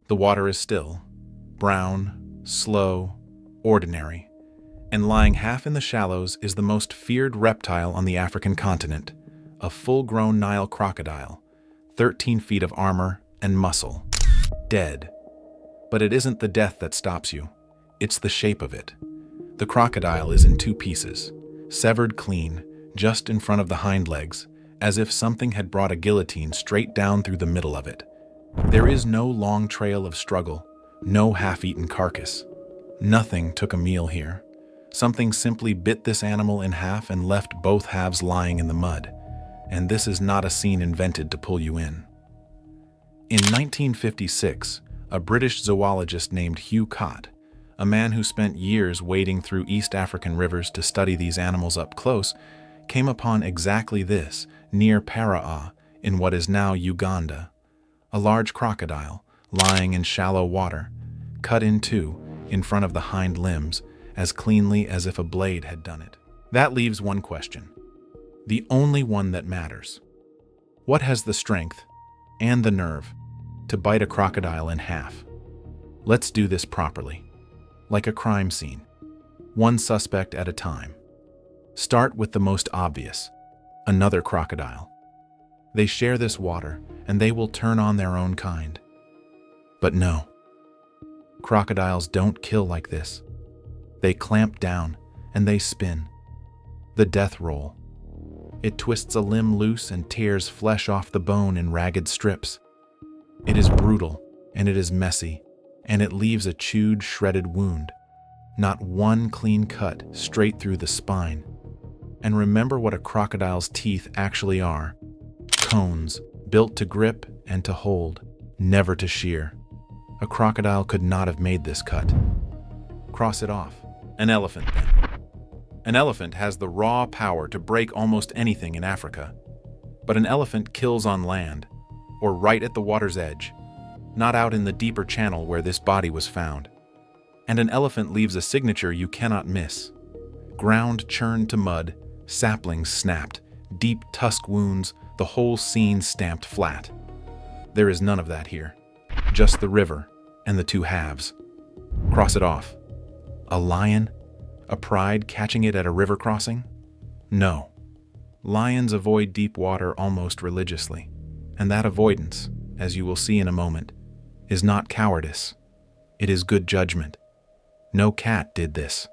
The water is still, brown, slow, ordinary, and lying half in the shallows is the most feared reptile on the African continent, a full-grown Nile crocodile, 13 feet of armor and muscle, dead. But it isn't the death that stops you, it's the shape of it. The crocodile is in two pieces, severed clean, just in front of the hind legs, as if something had brought a guillotine straight down through the middle of it. There is no long trail of struggle, no half-eaten carcass. Nothing took a meal here. Something simply bit this animal in half and left both halves lying in the mud. And this is not a scene invented to pull you in. In 1956, a British zoologist named Hugh Cott, a man who spent years wading through East African rivers to study these animals up close, came upon exactly this near Paraá in what is now Uganda. A large crocodile, lying in shallow water, cut in two in front of the hind limbs as cleanly as if a blade had done it. That leaves one question, the only one that matters. What has the strength and the nerve to bite a crocodile in half? Let's do this properly, like a crime scene, one suspect at a time. Start with the most obvious, another crocodile. They share this water, and they will turn on their own kind. But no, crocodiles don't kill like this. They clamp down, and they spin. The death roll. It twists a limb loose and tears flesh off the bone in ragged strips. It is brutal, and it is messy, and it leaves a chewed, shredded wound. Not one clean cut straight through the spine. And remember what a crocodile's teeth actually are. Cones, built to grip and to hold, never to shear. A crocodile could not have made this cut. Cross it off. An elephant, then. An elephant has the raw power to break almost anything in Africa. But an elephant kills on land, or right at the water's edge, not out in the deeper channel where this body was found. And an elephant leaves a signature you cannot miss. Ground churned to mud, saplings snapped, deep tusk wounds, the whole scene stamped flat. There is none of that here. Just the river and the two halves. Cross it off. A lion? A pride catching it at a river crossing? No. Lions avoid deep water almost religiously, and that avoidance, as you will see in a moment, is not cowardice. It is good judgment. No cat did this.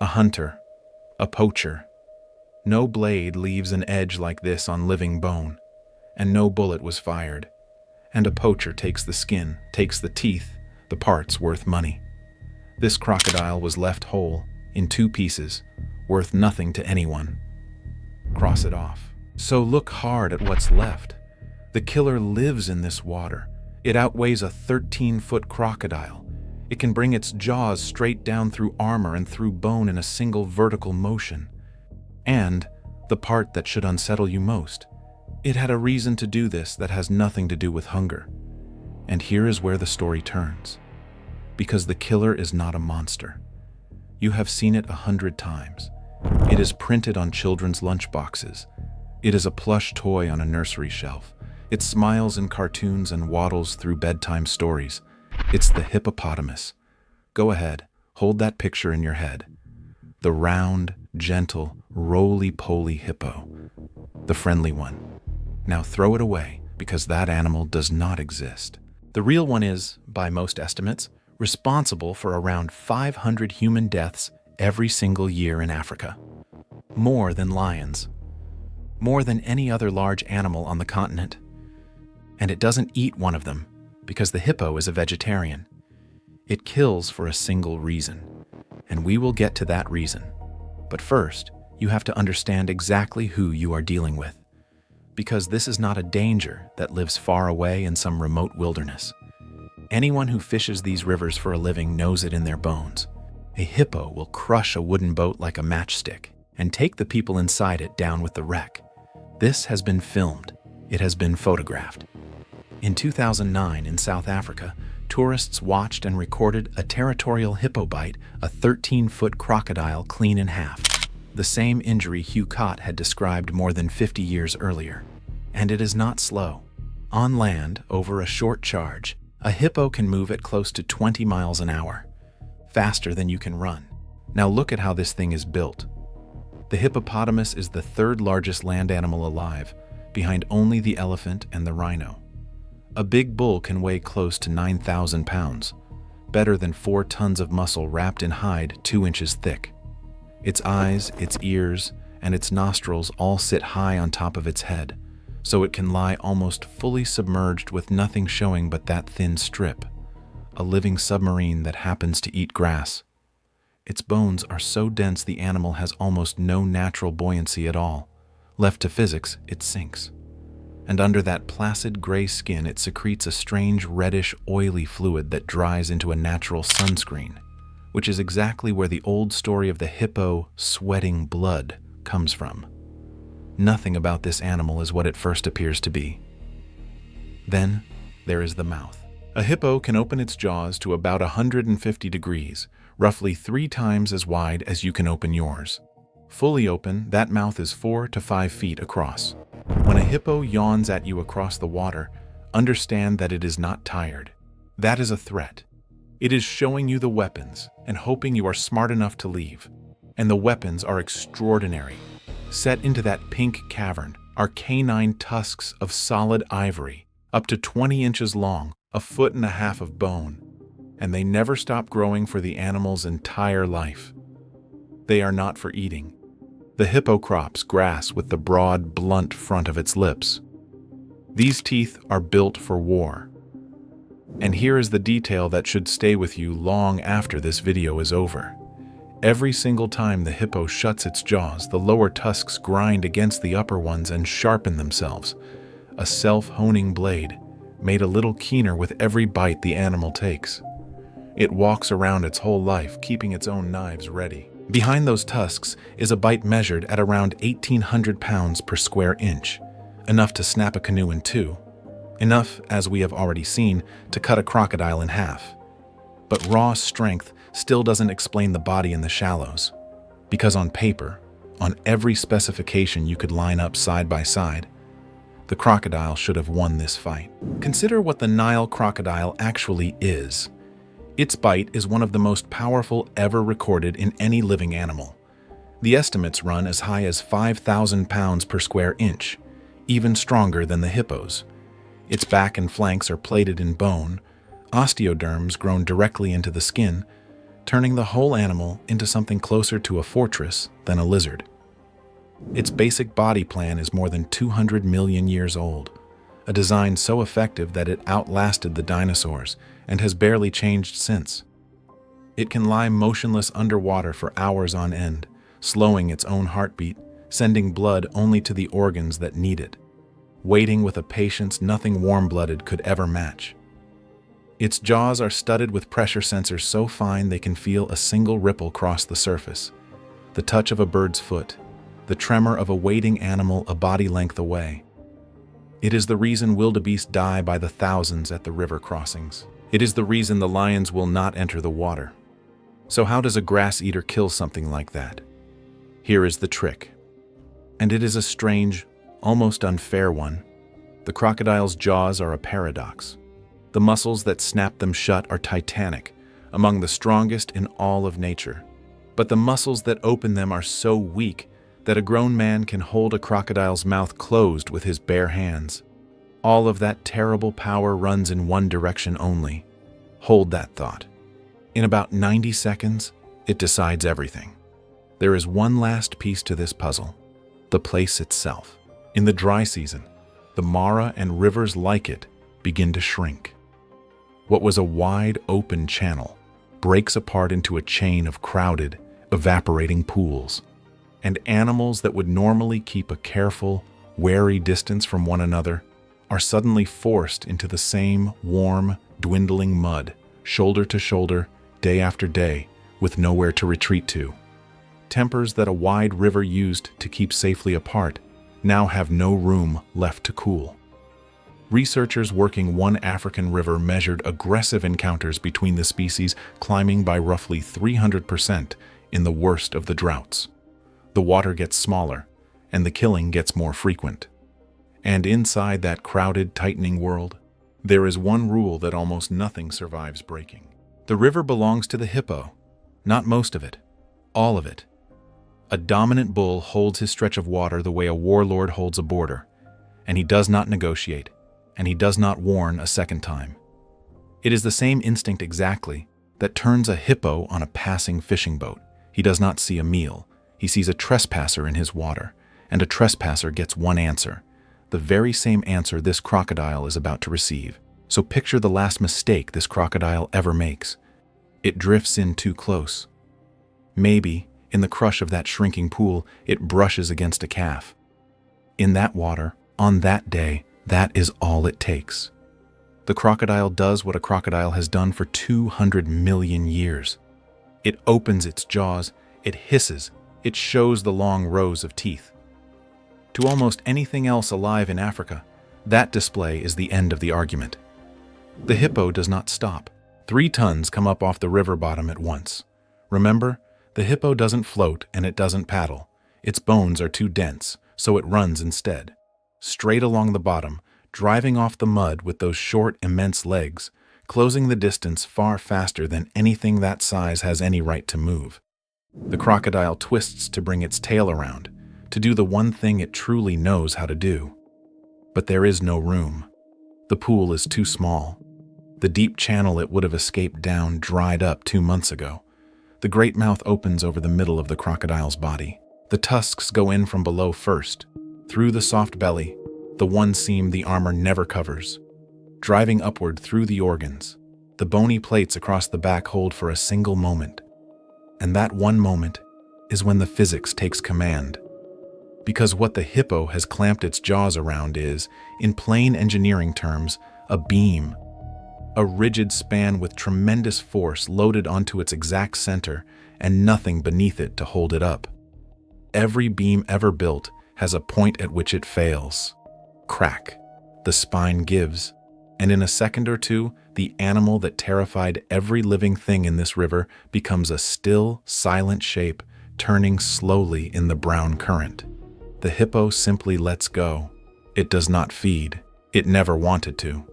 A hunter. A poacher. No blade leaves an edge like this on living bone, and no bullet was fired. And a poacher takes the skin, takes the teeth, the parts worth money. This crocodile was left whole, in two pieces, worth nothing to anyone. Cross it off. So look hard at what's left. The killer lives in this water. It outweighs a 13-foot crocodile. It can bring its jaws straight down through armor and through bone in a single vertical motion. And, the part that should unsettle you most, it had a reason to do this that has nothing to do with hunger. And here is where the story turns. Because the killer is not a monster. You have seen it 100 times. It is printed on children's lunchboxes. It is a plush toy on a nursery shelf. It smiles in cartoons and waddles through bedtime stories. It's the hippopotamus. Go ahead, hold that picture in your head. The round, gentle, roly-poly hippo. The friendly one. Now throw it away, because that animal does not exist. The real one is, by most estimates, responsible for around 500 human deaths every single year in Africa. More than lions. More than any other large animal on the continent. And it doesn't eat one of them, because the hippo is a vegetarian. It kills for a single reason, and we will get to that reason. But first, you have to understand exactly who you are dealing with, because this is not a danger that lives far away in some remote wilderness. Anyone who fishes these rivers for a living knows it in their bones. A hippo will crush a wooden boat like a matchstick and take the people inside it down with the wreck. This has been filmed. It has been photographed. In 2009 in South Africa, tourists watched and recorded a territorial hippo bite a 13-foot crocodile clean in half. The same injury Hugh Cott had described more than 50 years earlier. And it is not slow. On land, over a short charge, A hippo can move at close to 20 miles an hour, faster than you can run. Now look at how this thing is built. The hippopotamus is the third largest land animal alive, behind only the elephant and the rhino. A big bull can weigh close to 9,000 pounds, better than 4 tons of muscle wrapped in hide 2 inches thick. Its eyes, its ears, and its nostrils all sit high on top of its head, so it can lie almost fully submerged with nothing showing but that thin strip, a living submarine that happens to eat grass. Its bones are so dense the animal has almost no natural buoyancy at all. Left to physics, it sinks. And under that placid gray skin, it secretes a strange reddish oily fluid that dries into a natural sunscreen, which is exactly where the old story of the hippo sweating blood comes from. Nothing about this animal is what it first appears to be. Then there is the mouth. A hippo can open its jaws to about 150 degrees, roughly 3 times as wide as you can open yours. Fully open, that mouth is 4 to 5 feet across. When a hippo yawns at you across the water, understand that it is not tired. That is a threat. It is showing you the weapons and hoping you are smart enough to leave. And the weapons are extraordinary. Set into that pink cavern are canine tusks of solid ivory, up to 20 inches long, 1.5 feet of bone, and they never stop growing for the animal's entire life. They are not for eating. The hippo crops grass with the broad, blunt front of its lips. These teeth are built for war. And here is the detail that should stay with you long after this video is over. Every single time the hippo shuts its jaws, the lower tusks grind against the upper ones and sharpen themselves. A self-honing blade, made a little keener with every bite the animal takes. It walks around its whole life, keeping its own knives ready. Behind those tusks is a bite measured at around 1,800 pounds per square inch, enough to snap a canoe in 2. Enough, as we have already seen, to cut a crocodile in half. But raw strength still doesn't explain the body in the shallows, because on paper, on every specification you could line up side by side, the crocodile should have won this fight. Consider what the Nile crocodile actually is. Its bite is one of the most powerful ever recorded in any living animal. The estimates run as high as 5,000 pounds per square inch, even stronger than the hippo's. Its back and flanks are plated in bone, osteoderms grown directly into the skin, turning the whole animal into something closer to a fortress than a lizard. Its basic body plan is more than 200 million years old, a design so effective that it outlasted the dinosaurs and has barely changed since. It can lie motionless underwater for hours on end, slowing its own heartbeat, sending blood only to the organs that need it, waiting with a patience nothing warm-blooded could ever match. Its jaws are studded with pressure sensors so fine they can feel a single ripple cross the surface, the touch of a bird's foot, the tremor of a waiting animal a body length away. It is the reason wildebeest die by the thousands at the river crossings. It is the reason the lions will not enter the water. So how does a grass eater kill something like that? Here is the trick. And it is a strange, almost unfair one. The crocodile's jaws are a paradox. The muscles that snap them shut are titanic, among the strongest in all of nature. But the muscles that open them are so weak that a grown man can hold a crocodile's mouth closed with his bare hands. All of that terrible power runs in one direction only. Hold that thought. In about 90 seconds, it decides everything. There is one last piece to this puzzle: the place itself. In the dry season, the Mara and rivers like it begin to shrink. What was a wide open channel breaks apart into a chain of crowded, evaporating pools, and animals that would normally keep a careful, wary distance from one another are suddenly forced into the same warm, dwindling mud, shoulder to shoulder, day after day, with nowhere to retreat to. Tempers that a wide river used to keep safely apart now have no room left to cool. Researchers working one African river measured aggressive encounters between the species climbing by roughly 300% in the worst of the droughts. The water gets smaller, and the killing gets more frequent. And inside that crowded, tightening world, There is one rule that almost nothing survives breaking. The river belongs to the hippo, not most of it, all of it. A dominant bull holds his stretch of water the way a warlord holds a border, and he does not negotiate, and he does not warn a second time. It is the same instinct exactly that turns a hippo on a passing fishing boat. He does not see a meal. He sees a trespasser in his water, and a trespasser gets one answer, the very same answer this crocodile is about to receive. So picture the last mistake this crocodile ever makes. It drifts in too close. Maybe, in the crush of that shrinking pool, it brushes against a calf. In that water, on that day, that is all it takes. The crocodile does what a crocodile has done for 200 million years. It opens its jaws, it hisses, it shows the long rows of teeth. To almost anything else alive in Africa, that display is the end of the argument. The hippo does not stop. 3 tons come up off the river bottom at once. Remember, the hippo doesn't float and it doesn't paddle. Its bones are too dense, so it runs instead. Straight along the bottom, driving off the mud with those short, immense legs, closing the distance far faster than anything that size has any right to move. The crocodile twists to bring its tail around, to do the one thing it truly knows how to do. But there is no room. The pool is too small. The deep channel it would have escaped down dried up 2 months ago. The great mouth opens over the middle of the crocodile's body. The tusks go in from below first, through the soft belly, the one seam the armor never covers, driving upward through the organs. The bony plates across the back hold for a single moment. And that one moment is when the physics takes command. Because what the hippo has clamped its jaws around is, in plain engineering terms, a beam. A rigid span with tremendous force loaded onto its exact center and nothing beneath it to hold it up. Every beam ever built has a point at which it fails. Crack. The spine gives. And in a second or two, the animal that terrified every living thing in this river becomes a still, silent shape turning slowly in the brown current. The hippo simply lets go. It does not feed. It never wanted to.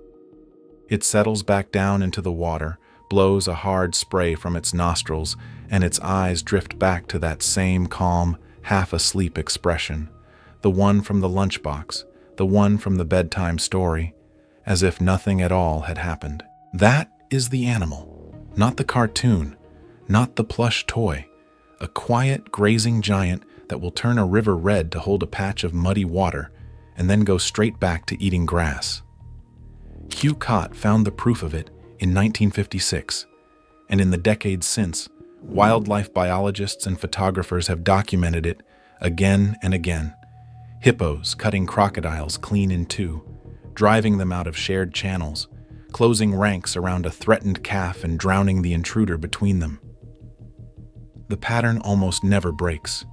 It settles back down into the water, blows a hard spray from its nostrils, and its eyes drift back to that same calm, half-asleep expression, the one from the lunchbox, the one from the bedtime story, as if nothing at all had happened. That is the animal, not the cartoon, not the plush toy, a quiet, grazing giant that will turn a river red to hold a patch of muddy water and then go straight back to eating grass. Hugh Cott found the proof of it in 1956, and in the decades since, wildlife biologists and photographers have documented it again and again. Hippos cutting crocodiles clean in two, driving them out of shared channels, closing ranks around a threatened calf and drowning the intruder between them. The pattern almost never breaks.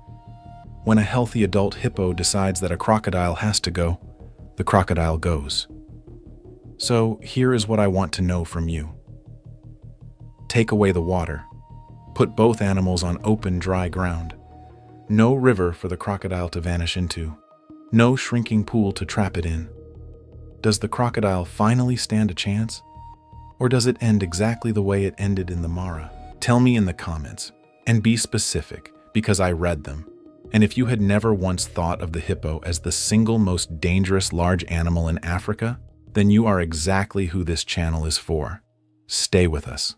When a healthy adult hippo decides that a crocodile has to go, the crocodile goes. So here is what I want to know from you. Take away the water. Put both animals on open, dry ground. No river for the crocodile to vanish into. No shrinking pool to trap it in. Does the crocodile finally stand a chance? Or does it end exactly the way it ended in the Mara? Tell me in the comments, and be specific, because I read them. And if you had never once thought of the hippo as the single most dangerous large animal in Africa, then you are exactly who this channel is for. Stay with us.